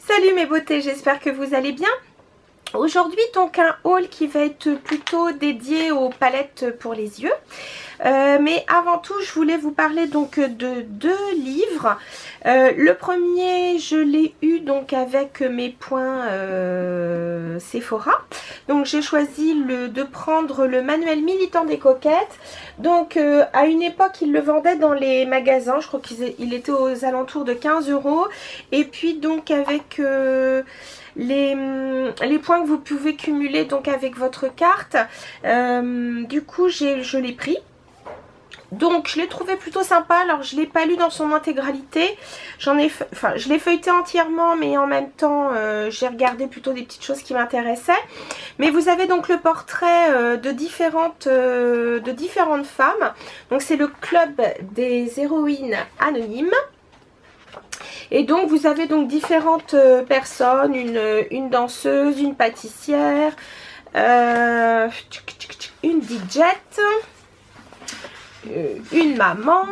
Salut mes beautés, j'espère que vous allez bien. Aujourd'hui donc un haul qui va être plutôt dédié aux palettes pour les yeux. Mais avant tout je voulais vous parler donc de deux livres. Le premier je l'ai eu donc avec mes points Sephora. Donc j'ai choisi de prendre le manuel militant des coquettes. Donc à une époque ils le vendaient dans les magasins, je crois qu'il était aux alentours de 15 €. Et puis donc avec les points que vous pouvez cumuler donc avec votre carte, du coup je l'ai pris. Donc je l'ai trouvé plutôt sympa. Alors je ne l'ai pas lu dans son intégralité, je l'ai feuilleté entièrement, mais en même temps j'ai regardé plutôt des petites choses qui m'intéressaient. Mais vous avez donc le portrait de différentes femmes. Donc c'est le club des héroïnes anonymes. Et donc vous avez donc différentes personnes, une danseuse, une pâtissière, une DJ, une maman,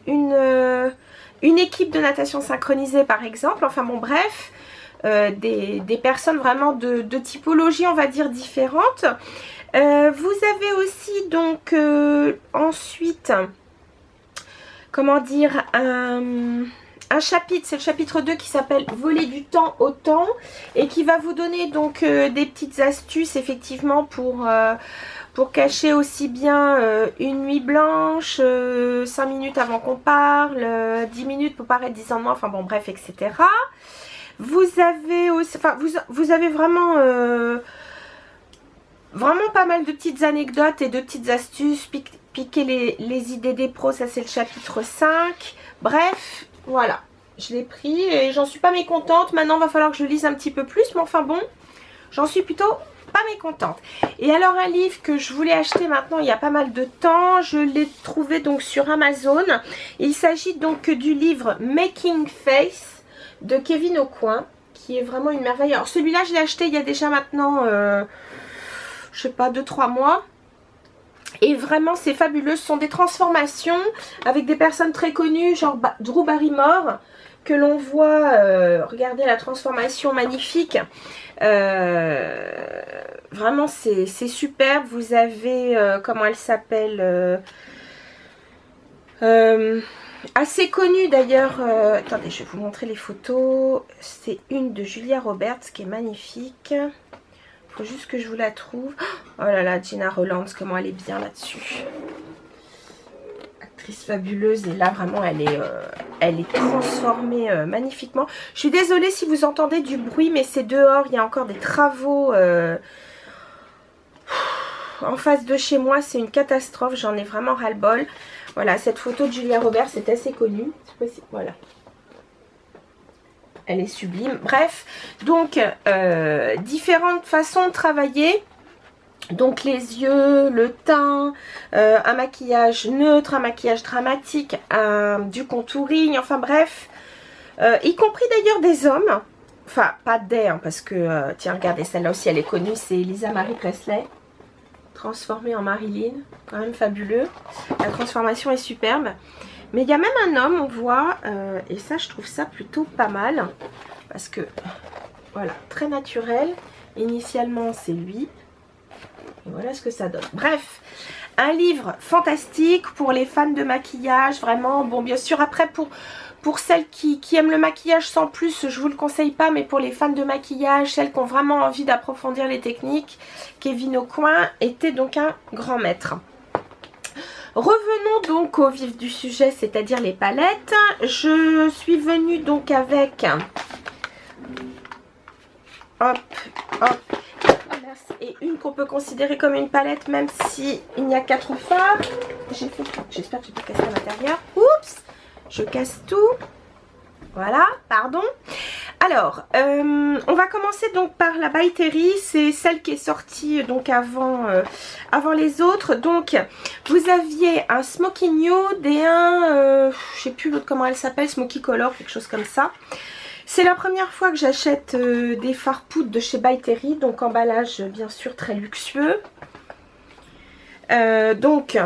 une équipe de natation synchronisée par exemple. Enfin bon bref, des personnes vraiment de typologie on va dire différentes. Vous avez aussi donc ensuite, comment dire, un chapitre, c'est le chapitre 2 qui s'appelle voler du temps au temps et qui va vous donner donc des petites astuces effectivement pour cacher aussi bien une nuit blanche, 5 minutes avant qu'on parle, 10 minutes pour paraître 10 ans de moins, enfin bon bref, etc. Vous avez aussi, enfin vous avez vraiment pas mal de petites anecdotes et de petites astuces, piquer les idées des pros, ça c'est le chapitre 5. Bref, voilà, je l'ai pris et j'en suis pas mécontente. Maintenant il va falloir que je lise un petit peu plus, mais enfin bon, j'en suis plutôt pas mécontente. Et alors un livre que je voulais acheter maintenant il y a pas mal de temps, je l'ai trouvé donc sur Amazon. Il s'agit donc du livre Making Face de Kevin Aucoin, qui est vraiment une merveille. Alors celui-là je l'ai acheté il y a déjà maintenant je sais pas, 2-3 mois. Et vraiment c'est fabuleux, ce sont des transformations avec des personnes très connues, genre Drew Barrymore, que l'on voit, regardez la transformation magnifique. Vraiment c'est superbe. Vous avez, comment elle s'appelle, assez connue d'ailleurs, attendez je vais vous montrer les photos. C'est une de Julia Roberts qui est magnifique. Faut juste que je vous la trouve. Oh là là, Gina Rolands, comment elle est bien là-dessus. Actrice fabuleuse. Et là, vraiment, elle est transformée magnifiquement. Je suis désolée si vous entendez du bruit, mais c'est dehors. Il y a encore des travaux en face de chez moi. C'est une catastrophe. J'en ai vraiment ras-le-bol. Voilà, cette photo de Julia Roberts est assez connue. Je sais pas si... Voilà. Elle est sublime. Bref, donc différentes façons de travailler. Donc les yeux, le teint, un maquillage neutre, un maquillage dramatique, du contouring, enfin bref. Y compris d'ailleurs des hommes. Enfin, pas des, hein, parce que, tiens, regardez, celle-là aussi, elle est connue. C'est Lisa Marie Presley, transformée en Marilyn. Quand même fabuleux. La transformation est superbe. Mais il y a même un homme, on voit, et ça je trouve ça plutôt pas mal. Parce que, voilà, très naturel. Initialement c'est lui. Et voilà ce que ça donne. Bref, un livre fantastique pour les fans de maquillage. Vraiment, bon bien sûr après pour celles qui aiment le maquillage sans plus, je vous le conseille pas. Mais pour les fans de maquillage, celles qui ont vraiment envie d'approfondir les techniques, Kevin Aucoin était donc un grand maître. Revenons donc au vif du sujet, c'est-à-dire les palettes. Je suis venue donc avec, hop, hop, et une qu'on peut considérer comme une palette, même si il n'y a 4 trous phares. J'espère que j'ai pas cassé à l'intérieur. Oups, je casse tout. Voilà, pardon. Alors, on va commencer donc par la By Terry, c'est celle qui est sortie donc avant les autres. Donc, vous aviez un Smoky Nude et un, je sais plus l'autre comment elle s'appelle, Smoky Color, quelque chose comme ça. C'est la première fois que j'achète des fards poudre de chez By Terry, donc emballage bien sûr très luxueux. Donc,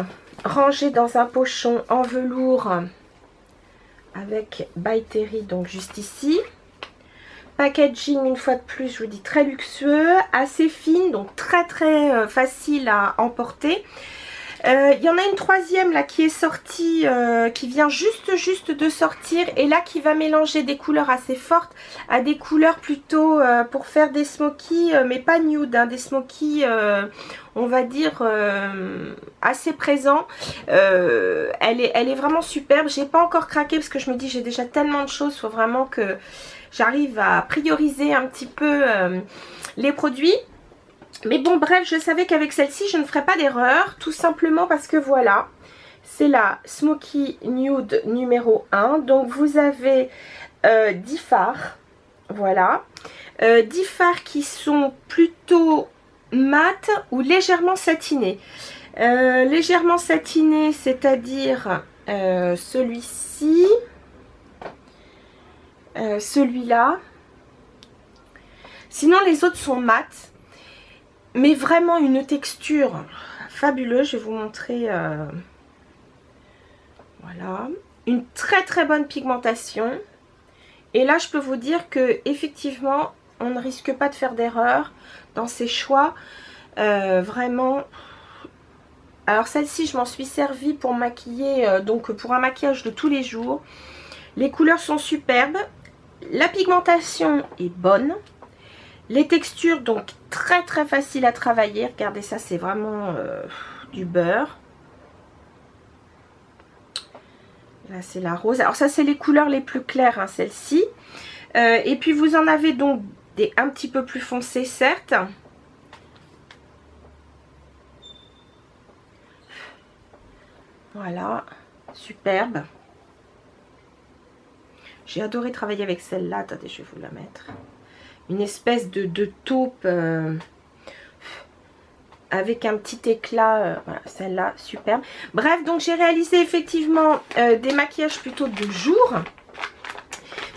rangé dans un pochon en velours avec By Terry, donc juste ici. Packaging, une fois de plus, je vous dis très luxueux, assez fine, donc très facile à emporter. Il y en a une troisième là qui est sortie, qui vient juste de sortir, et là qui va mélanger des couleurs assez fortes à des couleurs plutôt pour faire des smokies, mais pas nude, hein, des smokies on va dire assez présents. Elle est vraiment superbe. J'ai pas encore craqué parce que je me dis j'ai déjà tellement de choses, il faut vraiment que j'arrive à prioriser un petit peu les produits. Mais bon, bref, je savais qu'avec celle-ci, je ne ferais pas d'erreur. Tout simplement parce que voilà, c'est la Smoky Nude numéro 1. Donc, vous avez 10 fards. Voilà. 10 fards qui sont plutôt mat ou légèrement satinés. Légèrement satinés, c'est-à-dire celui-ci, celui-là. Sinon, les autres sont mat. Mais vraiment une texture fabuleuse. Je vais vous montrer. Voilà. Une très bonne pigmentation. Et là, je peux vous dire que effectivement, on ne risque pas de faire d'erreur dans ces choix. Vraiment. Alors celle-ci, je m'en suis servie pour maquiller, donc pour un maquillage de tous les jours. Les couleurs sont superbes. La pigmentation est bonne. Les textures, donc très faciles à travailler. Regardez ça, c'est vraiment du beurre. Là, c'est la rose. Alors ça, c'est les couleurs les plus claires, hein, celle-ci. Et puis, vous en avez donc des un petit peu plus foncés, certes. Voilà, superbe. J'ai adoré travailler avec celle-là. Attendez, je vais vous la mettre. Une espèce de taupe avec un petit éclat. Voilà, celle-là, superbe. Bref, donc j'ai réalisé effectivement des maquillages plutôt de jour.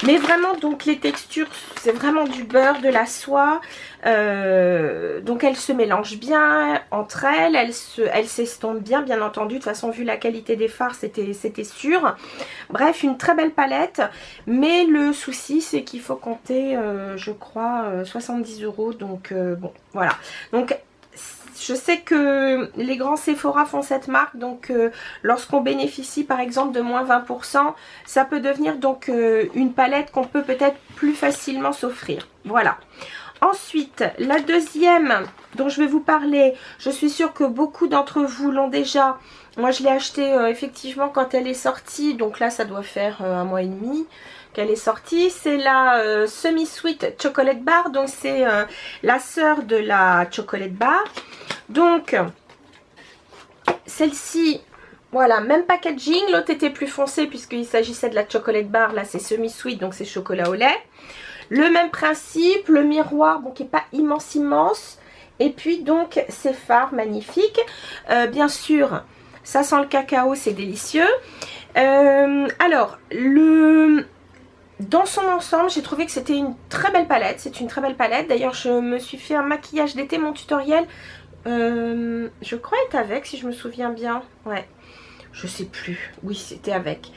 Mais vraiment, donc les textures, c'est vraiment du beurre, de la soie. Donc elles se mélangent bien entre elles. Elles s'estompent bien entendu. De toute façon, vu la qualité des fards, c'était sûr. Bref, une très belle palette. Mais le souci, c'est qu'il faut compter, je crois, 70 €. Donc bon, voilà. Donc je sais que les grands Sephora font cette marque, donc lorsqu'on bénéficie par exemple de moins 20%, ça peut devenir donc une palette qu'on peut peut-être plus facilement s'offrir. Voilà. Ensuite, la deuxième dont je vais vous parler, je suis sûre que beaucoup d'entre vous l'ont déjà. Moi, je l'ai achetée effectivement quand elle est sortie, donc là, ça doit faire 1 mois et demi qu'elle est sortie. C'est la Semi-Sweet Chocolate Bar, donc c'est la sœur de la Chocolate Bar. Donc, celle-ci, voilà, même packaging. L'autre était plus foncé puisqu'il s'agissait de la Chocolate Bar. Là, c'est semi-sweet, donc c'est chocolat au lait. Le même principe, le miroir, bon, qui n'est pas immense. Et puis, donc, ces fards magnifiques. Bien sûr, ça sent le cacao, c'est délicieux. Alors, dans son ensemble, j'ai trouvé que c'était une très belle palette. C'est une très belle palette. D'ailleurs, je me suis fait un maquillage d'été, mon tutoriel. Je crois être avec, si je me souviens bien. Ouais, je sais plus. Oui, c'était avec.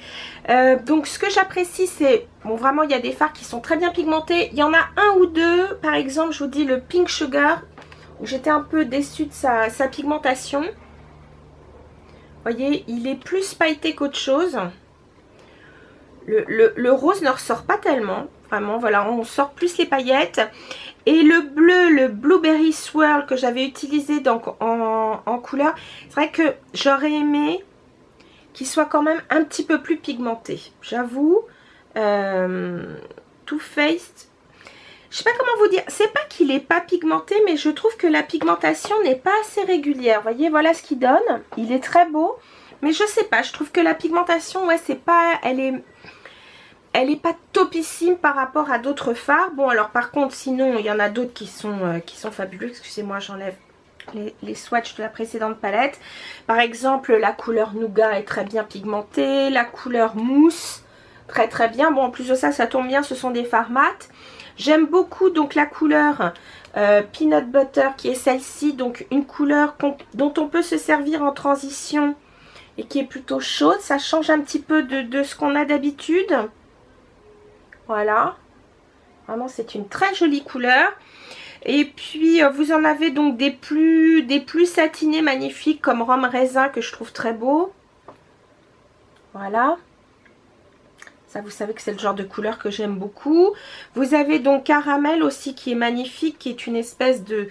Donc, ce que j'apprécie, c'est... Bon, vraiment, il y a des fards qui sont très bien pigmentés. Il y en a un ou deux. Par exemple, je vous dis le Pink Sugar, où j'étais un peu déçue de sa pigmentation. Vous voyez, il est plus pailleté qu'autre chose. Le rose ne ressort pas tellement. Vraiment, voilà, on sort plus les paillettes. Et le bleu, le Blueberry Swirl que j'avais utilisé donc en couleur, c'est vrai que j'aurais aimé qu'il soit quand même un petit peu plus pigmenté. J'avoue, Too Faced, je sais pas comment vous dire, c'est pas qu'il est pas pigmenté, mais je trouve que la pigmentation n'est pas assez régulière. Vous voyez, voilà ce qu'il donne. Il est très beau, mais je sais pas, je trouve que la pigmentation, ouais, c'est pas, elle est pas topissime par rapport à d'autres fards. Bon, alors par contre, sinon, il y en a d'autres qui sont fabuleux. Excusez-moi, j'enlève les swatchs de la précédente palette. Par exemple, la couleur Nougat est très bien pigmentée. La couleur Mousse, très bien. Bon, en plus de ça, ça tombe bien, ce sont des fards mat. J'aime beaucoup donc la couleur Peanut Butter qui est celle-ci. Donc une couleur dont on peut se servir en transition et qui est plutôt chaude. Ça change un petit peu de ce qu'on a d'habitude. Voilà. Vraiment, c'est une très jolie couleur. Et puis, vous en avez donc des plus satinés magnifiques comme rhum raisin que je trouve très beau. Voilà. Ça, vous savez que c'est le genre de couleur que j'aime beaucoup. Vous avez donc caramel aussi qui est magnifique, qui est une espèce de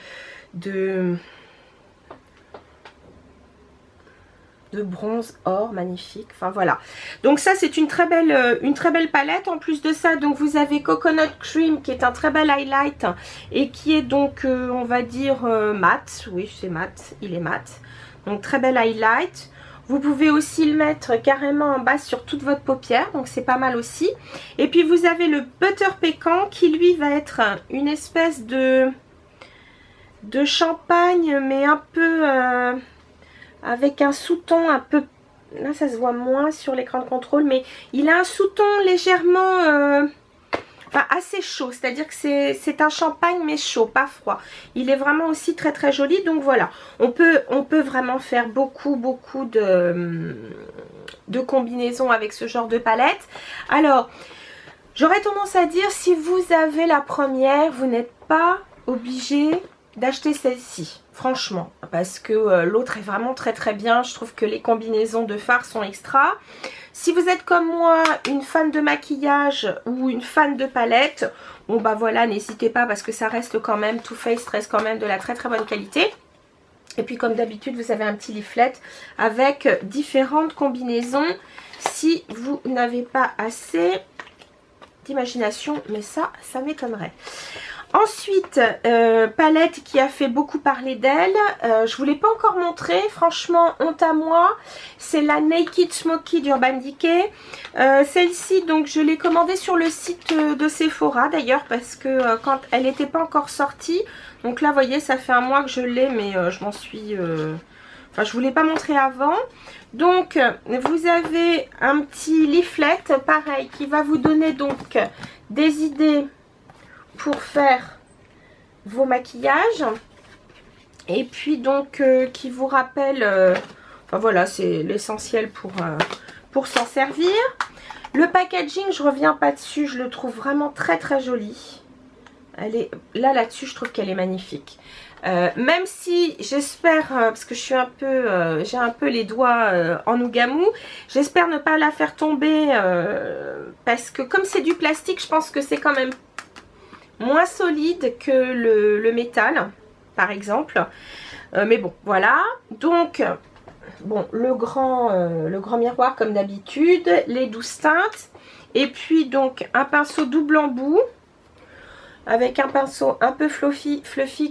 bronze or magnifique. Enfin voilà. Donc ça, c'est une très belle palette. En plus de ça, donc vous avez Coconut Cream qui est un très bel highlight et qui est donc, on va dire, mat. Oui, c'est mat. Il est mat. Donc très bel highlight. Vous pouvez aussi le mettre carrément en bas sur toute votre paupière, donc c'est pas mal aussi. Et puis vous avez le Butter Pécan qui lui va être une espèce de champagne, mais un peu avec un sous-ton un peu... Là ça se voit moins sur l'écran de contrôle, mais il a un sous-ton légèrement... Enfin, assez chaud, c'est-à-dire que c'est un champagne mais chaud, pas froid. Il est vraiment aussi très très joli, donc voilà. On peut vraiment faire beaucoup de combinaisons avec ce genre de palette. Alors, j'aurais tendance à dire, si vous avez la première, vous n'êtes pas obligé d'acheter celle-ci, franchement, parce que l'autre est vraiment très très bien. Je trouve que les combinaisons de fard sont extra. Si vous êtes comme moi une fan de maquillage ou une fan de palette, bon bah voilà, n'hésitez pas parce que ça reste quand même, Too Faced reste quand même de la très très bonne qualité. Et puis comme d'habitude, vous avez un petit leaflet avec différentes combinaisons si vous n'avez pas assez d'imagination, mais ça m'étonnerait. Ensuite, palette qui a fait beaucoup parler d'elle. Je ne vous l'ai pas encore montré. Franchement, honte à moi. C'est la Naked Smoky d'Urban Decay. Celle-ci, donc, je l'ai commandée sur le site de Sephora d'ailleurs parce que quand elle n'était pas encore sortie. Donc là, vous voyez, ça fait un mois que je l'ai, mais je m'en suis... Enfin, je ne vous l'ai pas montré avant. Donc, vous avez un petit leaflet, pareil, qui va vous donner donc des idées pour faire vos maquillages. Et puis donc, qui vous rappelle... enfin voilà, c'est l'essentiel pour s'en servir. Le packaging, je reviens pas dessus, je le trouve vraiment très très joli. Elle est là-dessus, je trouve qu'elle est magnifique. Même si j'espère, parce que je suis un peu, j'ai un peu les doigts en nougamou, j'espère ne pas la faire tomber parce que comme c'est du plastique, je pense que c'est quand même moins solide que le métal, par exemple. Mais bon, voilà. Donc, bon, le grand miroir comme d'habitude, les 12 teintes, et puis donc un pinceau double embout, avec un pinceau un peu fluffy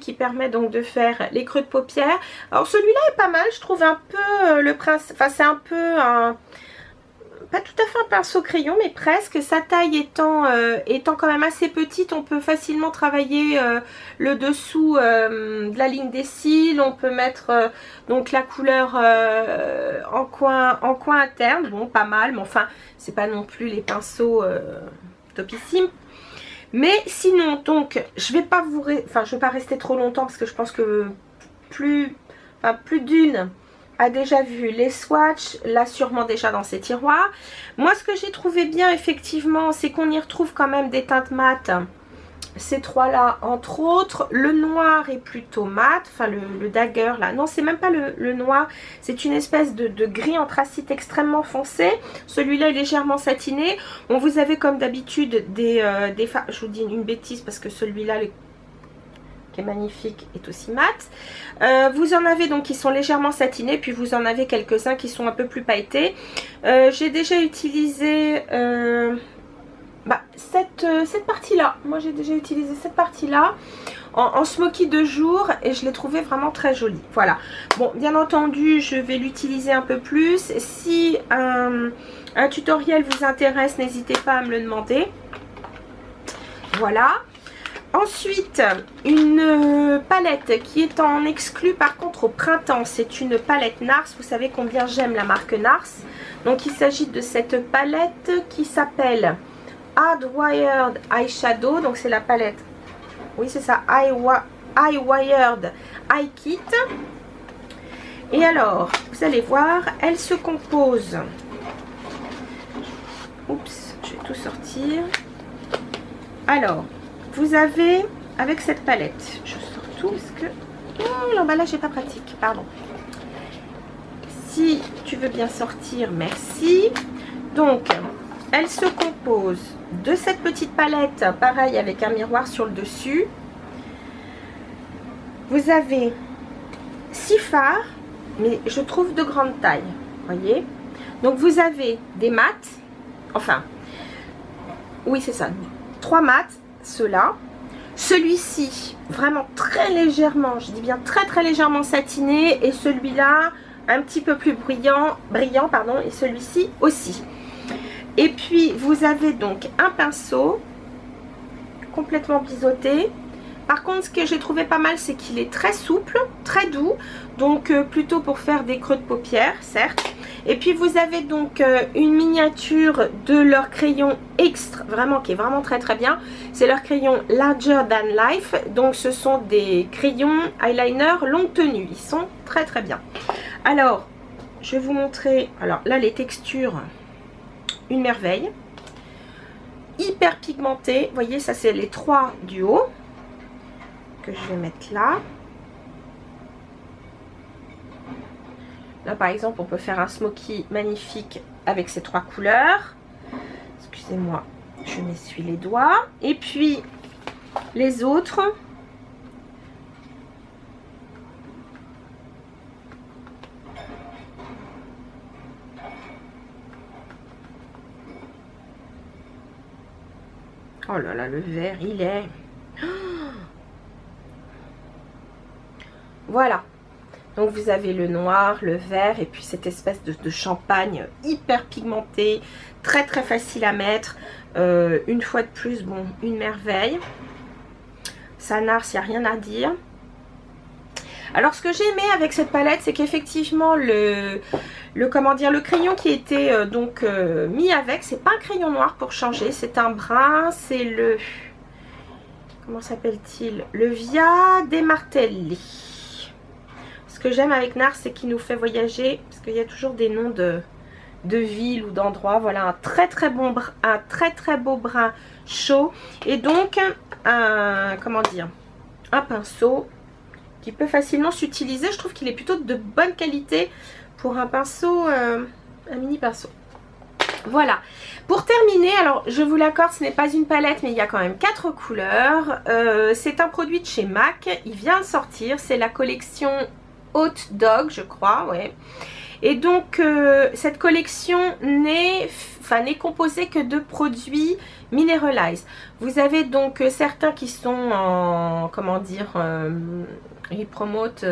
qui permet donc de faire les creux de paupières. Alors celui-là est pas mal, je trouve un peu le principe, enfin c'est un peu un... Pas tout à fait un pinceau crayon, mais presque. Sa taille étant quand même assez petite, on peut facilement travailler le dessous de la ligne des cils. On peut mettre donc la couleur en coin interne. Bon, pas mal, mais enfin, c'est pas non plus les pinceaux topissimes. Mais sinon, donc, je vais pas rester trop longtemps parce que je pense que plus d'une a déjà vu les swatchs, l'a sûrement déjà dans ses tiroirs. Moi, ce que j'ai trouvé bien, effectivement, c'est qu'on y retrouve quand même des teintes mates. Ces trois-là, entre autres. Le noir est plutôt mat, enfin le dagger, là. Non, c'est même pas le noir, c'est une espèce de gris anthracite extrêmement foncé. Celui-là est légèrement satiné. Bon, vous avez comme d'habitude des je vous dis une bêtise parce que celui-là, qui est magnifique, est aussi mat. Vous en avez donc qui sont légèrement satinés, puis vous en avez quelques-uns qui sont un peu plus pailletés. J'ai déjà utilisé cette partie-là. Moi j'ai déjà utilisé cette partie-là en smoky de jour et je l'ai trouvé vraiment très jolie. Voilà. Bon, bien entendu, je vais l'utiliser un peu plus. Si un tutoriel vous intéresse, n'hésitez pas à me le demander. Voilà. Ensuite, une palette qui est en exclu par contre au printemps. C'est une palette NARS. Vous savez combien j'aime la marque NARS. Donc il s'agit de cette palette qui s'appelle Hardwired Eyeshadow. Donc c'est la palette, oui c'est ça, Eyewired Eye Kit. Et alors, vous allez voir, elle se compose. Oups, je vais tout sortir. Alors, vous avez, avec cette palette, je sors tout parce que... Oh, l'emballage n'est pas pratique, pardon. Si tu veux bien sortir, merci. Donc, elle se compose de cette petite palette, pareil avec un miroir sur le dessus. Vous avez 6 fards, mais je trouve de grande taille, voyez. Donc, vous avez des mats, enfin, oui c'est ça, 3 mats, ceux-là. Celui-ci, vraiment très légèrement, je dis bien très légèrement satiné, et celui-là, un petit peu plus brillant pardon, et celui-ci aussi. Et puis, vous avez donc un pinceau complètement biseauté. Par contre, ce que j'ai trouvé pas mal, c'est qu'il est très souple, très doux. Donc, plutôt pour faire des creux de paupières, certes. Et puis, vous avez donc une miniature de leur crayon extra, vraiment, qui est vraiment très bien. C'est leur crayon Larger Than Life. Donc, ce sont des crayons eyeliner longue tenue. Ils sont très bien. Alors, je vais vous montrer. Alors, là, les textures, une merveille. Hyper pigmenté. Vous voyez, ça, c'est les 3 du haut. Que je vais mettre là. Là par exemple on peut faire un smoky magnifique avec ces 3 couleurs. Excusez-moi, je m'essuie les doigts. Et puis les autres. Oh là là, le vert il est... Voilà, donc vous avez le noir, le vert et puis cette espèce de champagne hyper pigmenté, très facile à mettre. Une fois de plus, bon, une merveille. Ça narce, il n'y a rien à dire. Alors ce que j'ai aimé avec cette palette, c'est qu'effectivement le crayon qui était mis avec, c'est pas un crayon noir pour changer, c'est un brun, c'est le... Comment s'appelle-t-il? Le Via dei Martelli. Ce que j'aime avec NARS, c'est qu'il nous fait voyager, parce qu'il y a toujours des noms de villes ou d'endroits. Voilà, un très beau brun chaud. Et donc, un pinceau qui peut facilement s'utiliser. Je trouve qu'il est plutôt de bonne qualité pour un pinceau, un mini pinceau. Voilà, pour terminer, alors je vous l'accorde, ce n'est pas une palette, mais il y a quand même 4 couleurs. C'est un produit de chez MAC, il vient de sortir, c'est la collection Hot Dog, je crois, ouais. Et donc, cette collection n'est composée que de produits Mineralize. Vous avez donc certains qui sont en, comment dire, ils promotent,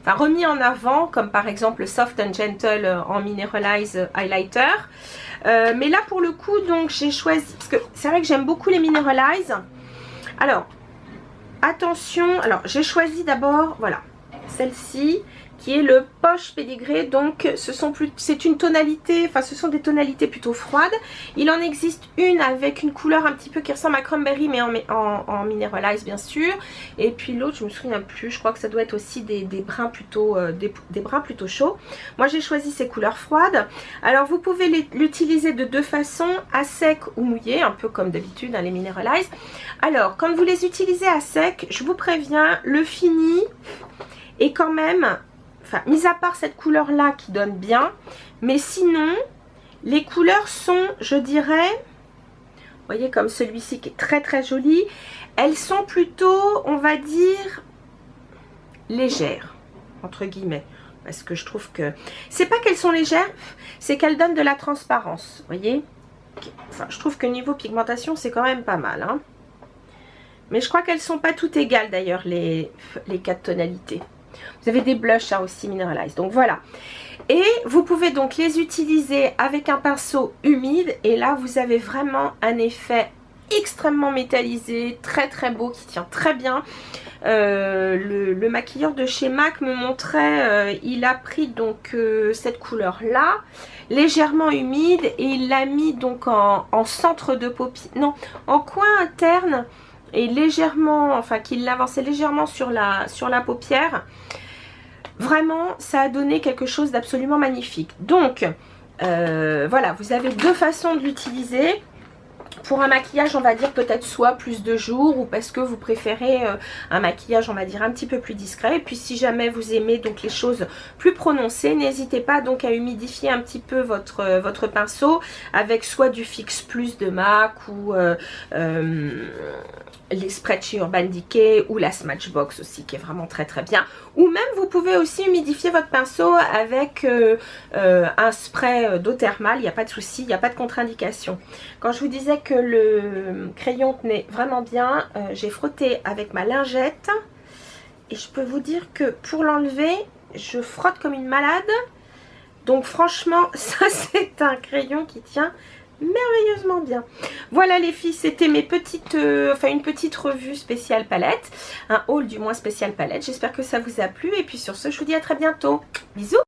remis en avant, comme par exemple le Soft and Gentle en Mineralize Highlighter. Mais là, pour le coup, donc j'ai choisi, parce que c'est vrai que j'aime beaucoup les Mineralize. Alors, attention, alors j'ai choisi d'abord, voilà, celle-ci qui est le Poche Pédigré. Donc c'est une tonalité, ce sont des tonalités plutôt froides. Il en existe une avec une couleur un petit peu qui ressemble à Cranberry, mais en Mineralize bien sûr. Et puis l'autre, je me souviens plus, je crois que ça doit être aussi des brins plutôt des brins plutôt chauds. Moi j'ai choisi ces couleurs froides. Alors vous pouvez l'utiliser de 2 façons, à sec ou mouillé, un peu comme d'habitude les Mineralize. Alors quand vous les utilisez à sec, je vous préviens, le fini est quand même... mis à part cette couleur là qui donne bien, mais sinon les couleurs sont, je dirais, vous voyez comme celui-ci qui est très joli, elles sont plutôt, on va dire, légères, entre guillemets, parce que je trouve que, c'est pas qu'elles sont légères, c'est qu'elles donnent de la transparence, vous voyez. Je trouve que niveau pigmentation c'est quand même pas mal, hein. Mais je crois qu'elles sont pas toutes égales d'ailleurs, les 4 tonalités. Vous avez des blushs aussi Mineralize. Donc voilà. Et vous pouvez donc les utiliser avec un pinceau humide. Et là, vous avez vraiment un effet extrêmement métallisé, très beau, qui tient très bien. Le maquilleur de chez MAC me montrait, il a pris donc cette couleur là, légèrement humide, et il l'a mis donc en centre de paupière, non, en coin interne, et légèrement, qu'il l'avançait légèrement sur la paupière. Vraiment, ça a donné quelque chose d'absolument magnifique. Donc, voilà, vous avez deux façons de l'utiliser. Pour un maquillage, on va dire peut-être soit plus de jours ou parce que vous préférez un maquillage, on va dire un petit peu plus discret. Et puis si jamais vous aimez donc les choses plus prononcées, n'hésitez pas donc à humidifier un petit peu votre pinceau avec soit du Fix Plus de MAC ou les sprays chez Urban Decay ou la Smashbox aussi qui est vraiment très très bien. Ou même vous pouvez aussi humidifier votre pinceau avec un spray d'eau thermale, il n'y a pas de souci, il n'y a pas de contre-indication. Quand je vous disais que le crayon tenait vraiment bien, j'ai frotté avec ma lingette et je peux vous dire que pour l'enlever, je frotte comme une malade. Donc franchement, ça c'est un crayon qui tient merveilleusement bien. Voilà les filles, c'était mes petites, une petite revue spéciale palette, un haul du moins spécial palette. J'espère que ça vous a plu et puis sur ce, je vous dis à très bientôt. Bisous.